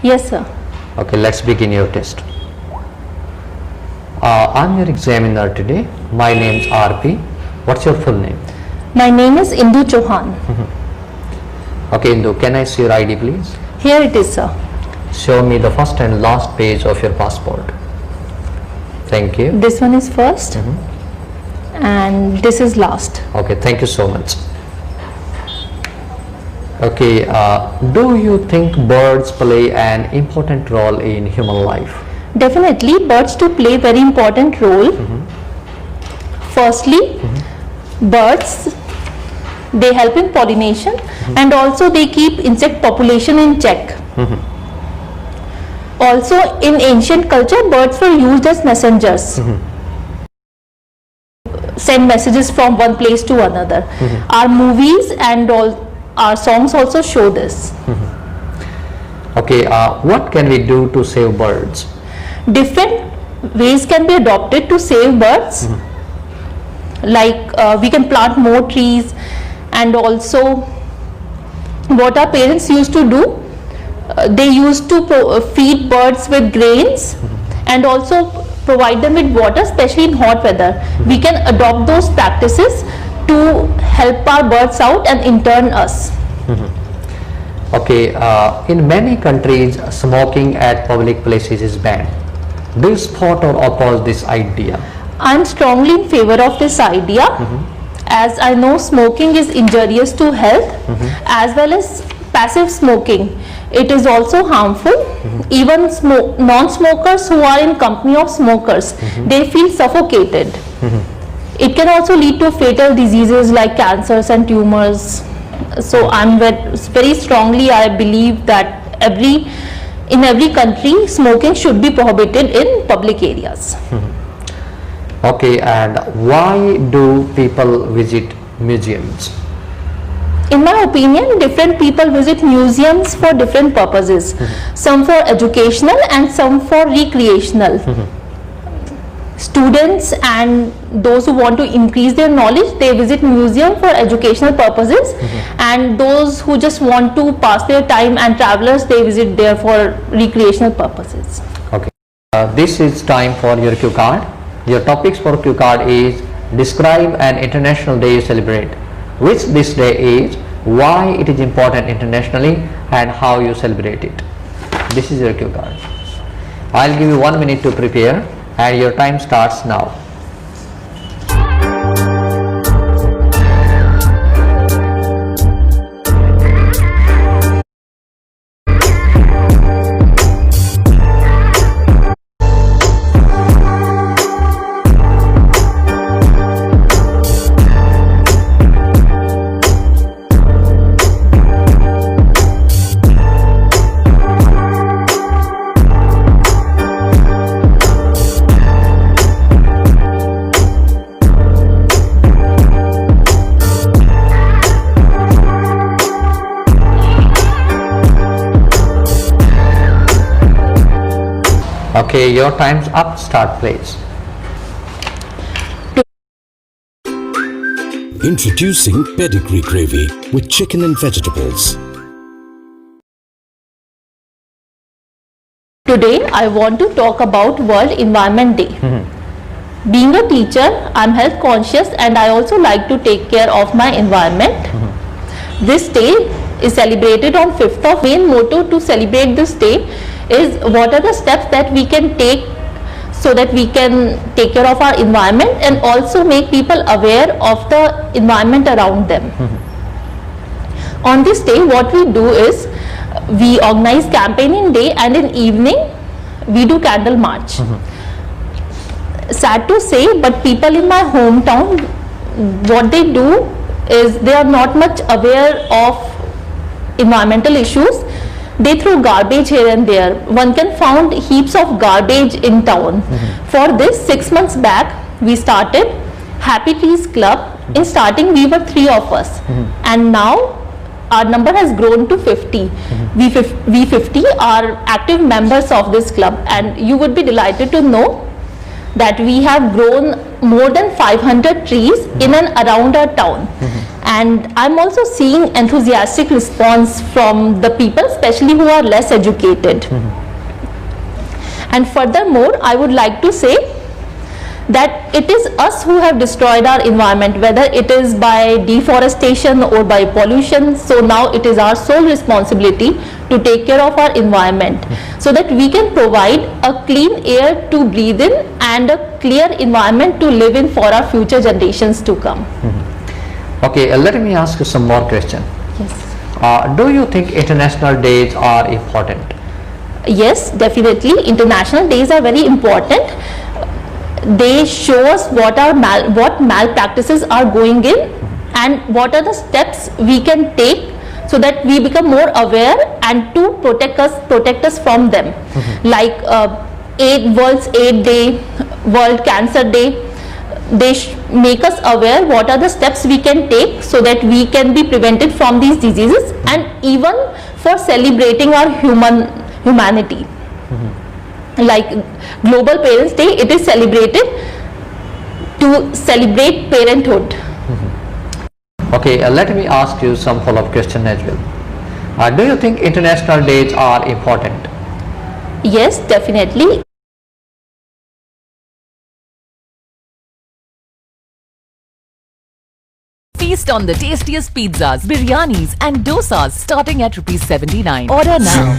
Yes, sir. Okay, let's begin your test. I'm your examiner today. My name's RP. What's your full name? My name is Indu Chauhan. Okay, Indu, can I see your ID please? Here it is, sir. Show me the first and last page of your passport. Thank you. This one is first and this is last. Okay, thank you so much. Okay, do you think birds play an important role in human life? Definitely, birds do play very important role. Firstly, birds, they help in pollination and also they keep insect population in check. Also, in ancient culture, birds were used as messengers. Send messages from one place to another. Our movies and all our songs also show this. Okay, what can we do to save birds? Different ways can be adopted to save birds. Like we can plant more trees, and also what our parents used to do, they used to feed birds with grains and also provide them with water, especially in hot weather. We can adopt those practices to help our birds out and in turn us. Okay, in many countries, smoking at public places is banned. Do you support or oppose this idea? I am strongly in favor of this idea, as I know smoking is injurious to health, as well as passive smoking. It is also harmful. Even non-smokers who are in company of smokers, they feel suffocated. It can also lead to fatal diseases like cancers and tumors. So I'm very strongly, I believe that in every country smoking should be prohibited in public areas. Okay, and why do people visit museums? In my opinion, different people visit museums for different purposes. Some for educational and some for recreational. Students and those who want to increase their knowledge, they visit museum for educational purposes, and those who just want to pass their time and travelers, they visit there for recreational purposes. Okay, this is time for your cue card. Your topics for cue card is describe an international day you celebrate, which this day is, why it is important internationally, and how you celebrate it. This is your cue card. I'll give you 1 minute to prepare and your time starts now. Okay, your time's up. Start, please. Introducing Pedigree Gravy with chicken and vegetables. Today, I want to talk about World Environment Day. Being a teacher, I'm health conscious and I also like to take care of my environment. This day is celebrated on 5th of May. Motto to celebrate this day is what are the steps that we can take so that we can take care of our environment and also make people aware of the environment around them. On this day, what we do is we organize campaigning day, and in evening we do candle march. Sad to say, but people in my hometown, what they do is they are not much aware of environmental issues. They throw garbage here and there. One can find heaps of garbage in town. For this, 6 months back, we started Happy Trees Club. In starting, we were 3 of us, and now our number has grown to 50. We 50 are active members of this club, and you would be delighted to know that we have grown more than 500 trees in and around our town. and I'm also seeing enthusiastic response from the people, especially who are less educated. And furthermore, I would like to say that it is us who have destroyed our environment, whether it is by deforestation or by pollution. So now it is our sole responsibility to take care of our environment so that we can provide a clean air to breathe in and a clear environment to live in for our future generations to come. Okay, let me ask you some more question. Yes. Do you think international days are important? Yes, definitely. International days are very important. They show us what malpractices are going in and what are the steps we can take so that we become more aware and to protect us from them. Like World's AIDS Day, World Cancer Day, they make us aware what are the steps we can take so that we can be prevented from these diseases, and even for celebrating our humanity. Like Global Parents Day, it is celebrated to celebrate parenthood. Okay, let me ask you some follow-up question as well. Do you think international days are important? Yes, definitely. Feast on the tastiest pizzas, biryanis and dosas starting at ₹79. Order now.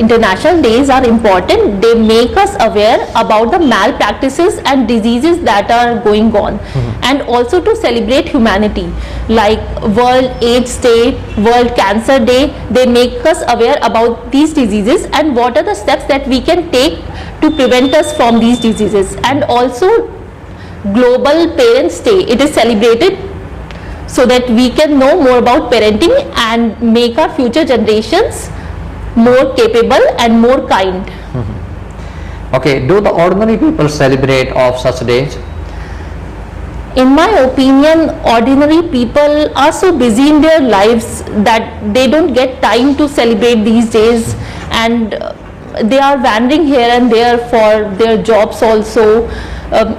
International days are important. They make us aware about the malpractices and diseases that are going on, and also to celebrate humanity. Like World AIDS Day, World Cancer Day, they make us aware about these diseases and what are the steps that we can take to prevent us from these diseases. And also Global Parents Day, it is celebrated so that we can know more about parenting and make our future generations more capable and more kind. Okay, do the ordinary people celebrate of such days? In my opinion, ordinary people are so busy in their lives that they don't get time to celebrate these days, and they are wandering here and there for their jobs also.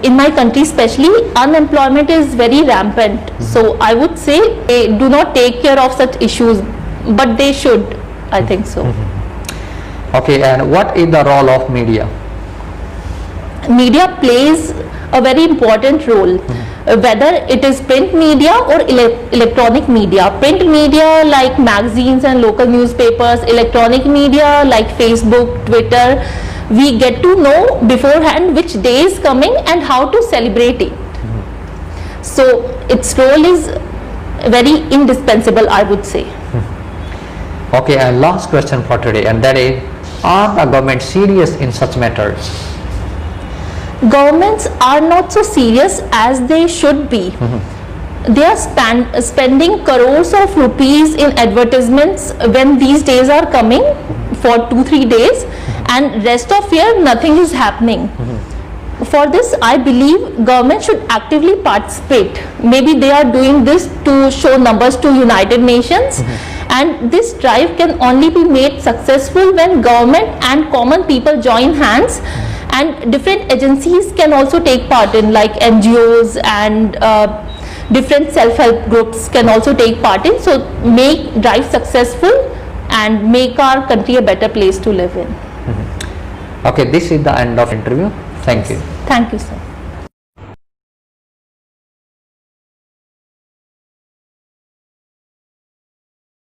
In my country especially, unemployment is very rampant. So I would say they do not take care of such issues, but they should. I think so. Okay, and what is the role of media? Media plays a very important role, whether it is print media or electronic media. Print media like magazines and local newspapers, electronic media like Facebook, Twitter. We get to know beforehand which day is coming and how to celebrate it. So its role is very indispensable, I would say. Okay, and last question for today, and that is, are the government serious in such matters? Governments are not so serious as they should be. They are spending crores of rupees in advertisements when these days are coming for 2-3 days, and rest of year nothing is happening. For this, I believe government should actively participate. Maybe they are doing this to show numbers to United Nations, and this drive can only be made successful when government and common people join hands, and different agencies can also take part in, like NGOs and different self-help groups can also take part in. So make drive successful and make our country a better place to live in. Okay, this is the end of interview. Thank you. Thank you, sir.